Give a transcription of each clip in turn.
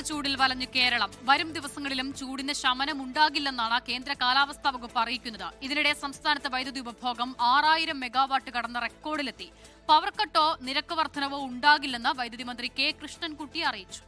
ചൂടിൽ വലഞ്ഞു കേരളം. വരും ദിവസങ്ങളിലും ചൂടിന് ശമനമുണ്ടാകില്ലെന്നാണ് കേന്ദ്ര കാലാവസ്ഥാ വകുപ്പ് അറിയിക്കുന്നത്. ഇതിനിടെ സംസ്ഥാനത്ത് വൈദ്യുതി ഉപഭോഗം 6000 മെഗാവാട്ട് കടന്ന റെക്കോർഡിലെത്തി. പവർ കട്ടോ നിരക്ക് വർധനവോ ഉണ്ടാകില്ലെന്ന് വൈദ്യുതി മന്ത്രി കെ കൃഷ്ണൻകുട്ടി അറിയിച്ചു.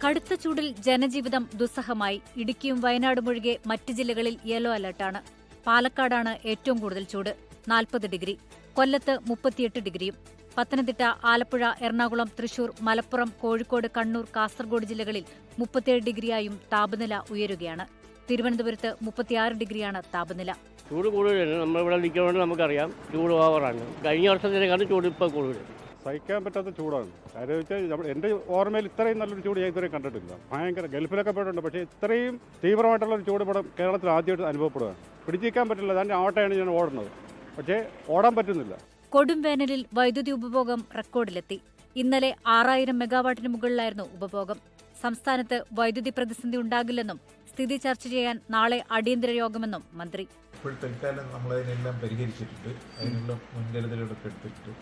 കടുത്ത ചൂടിൽ ജനജീവിതം ദുസ്സഹമായി. ഇടുക്കിയും വയനാടും ഒഴികെ മറ്റ് ജില്ലകളിൽ യെല്ലോ അലർട്ടാണ്. പാലക്കാടാണ് ഏറ്റവും കൂടുതൽ ചൂട്, 40 ഡിഗ്രി. കൊല്ലത്ത് 38 ഡിഗ്രിയും. പത്തനംതിട്ട, ആലപ്പുഴ, എറണാകുളം, തൃശൂർ, മലപ്പുറം, കോഴിക്കോട്, കണ്ണൂർ, കാസർഗോഡ് ജില്ലകളിൽ 37 ഡിഗ്രിയായും താപനില ഉയരുകയാണ്. തിരുവനന്തപുരത്ത് 36 ഡിഗ്രിയാണ് താപനില. ചൂട് കൂടുതലാണ്. നമ്മളിവിടെ നിൽക്കുന്നതുകൊണ്ട് നമുക്കറിയാം ചൂട് ഓവറാണ്. കഴിഞ്ഞ വർഷത്തിനെക്കാളും ചൂട് ഇപ്പോൾ കൂടുതൽ. സഹിക്കാൻ പറ്റാത്ത ചൂടാണ്. കാര്യം വെച്ചാൽ എൻ്റെ ഓർമ്മയിൽ ഇത്രയും നല്ലൊരു ചൂട് ഞാൻ ഇതുവരെയും കണ്ടിട്ടില്ല. ഭയങ്കര ഗൾഫിലൊക്കെ പോയിട്ടുണ്ട്, പക്ഷേ ഇത്രയും തീവ്രമായിട്ടുള്ളൊരു ചൂട് ഇവിടെ കേരളത്തിൽ ആദ്യമായിട്ട് അനുഭവപ്പെടുകയാണ്. പിടിച്ചിരിക്കാൻ പറ്റില്ല. അതിൻ്റെ ആവട്ടെയാണ് ഞാൻ ഓടുന്നത്, പക്ഷേ ഓടാൻ പറ്റുന്നില്ല. കൊടും വേനലിൽ വൈദ്യുതി ഉപഭോഗം റെക്കോർഡിലെത്തി. ഇന്നലെ 6000 മെഗാവാട്ടിന് മുകളിലായിരുന്നു ഉപഭോഗം. സംസ്ഥാനത്ത് വൈദ്യുതി പ്രതിസന്ധി ഉണ്ടാകില്ലെന്നും സ്ഥിതി ചർച്ച ചെയ്യാൻ നാളെ അടിയന്തര യോഗമെന്നും മന്ത്രി. ഇപ്പോൾ തൽക്കാലം നമ്മളതിനെല്ലാം പരിഹരിച്ചിട്ടുണ്ട്. അതിനുള്ള മുൻകരുതലുകളൊക്കെ എടുത്തിട്ട്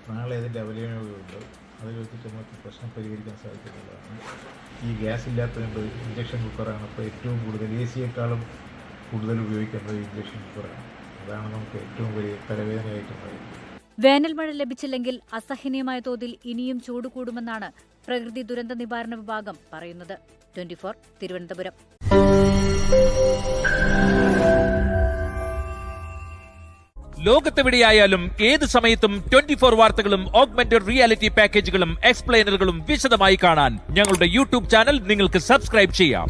നാളെ അതിൻ്റെ അവലോകനമുണ്ട്. അത് വെച്ചിട്ട് നമുക്ക് പ്രശ്നം പരിഹരിക്കാൻ സാധിക്കുന്നതാണ്. ഈ ഗ്യാസ് ഇല്ലാത്തതുകൊണ്ട് ഇൻഡക്ഷൻ കുക്കറാണ് ഇപ്പോൾ ഏറ്റവും കൂടുതൽ, AC-യേക്കാളും കൂടുതൽ ഉപയോഗിക്കുന്നത് ഇൻഡക്ഷൻ കുക്കറാണ്. അതാണ് നമുക്ക് ഏറ്റവും വലിയ തലവേദനയായിട്ടുണ്ടായത്. വേനൽ മഴ ലഭിച്ചില്ലെങ്കിൽ അസഹനീയമായ തോതിൽ ഇനിയും ചൂട് കൂടുമെന്നാണ് പ്രകൃതി ദുരന്ത നിവാരണ വിഭാഗം പറയുന്നത്. 24 തിരുവനന്തപുരം. ലോകത്തെവിടെയായാലും ഏത് സമയത്തും 24 വാർത്തകളും ഓഗ്മെന്റഡ് റിയാലിറ്റി പാക്കേജുകളും എക്സ്പ്ലെയിനറുകളും വിശദമായി കാണാൻ ഞങ്ങളുടെ യൂട്യൂബ് ചാനൽ നിങ്ങൾക്ക് സബ്സ്ക്രൈബ് ചെയ്യാം.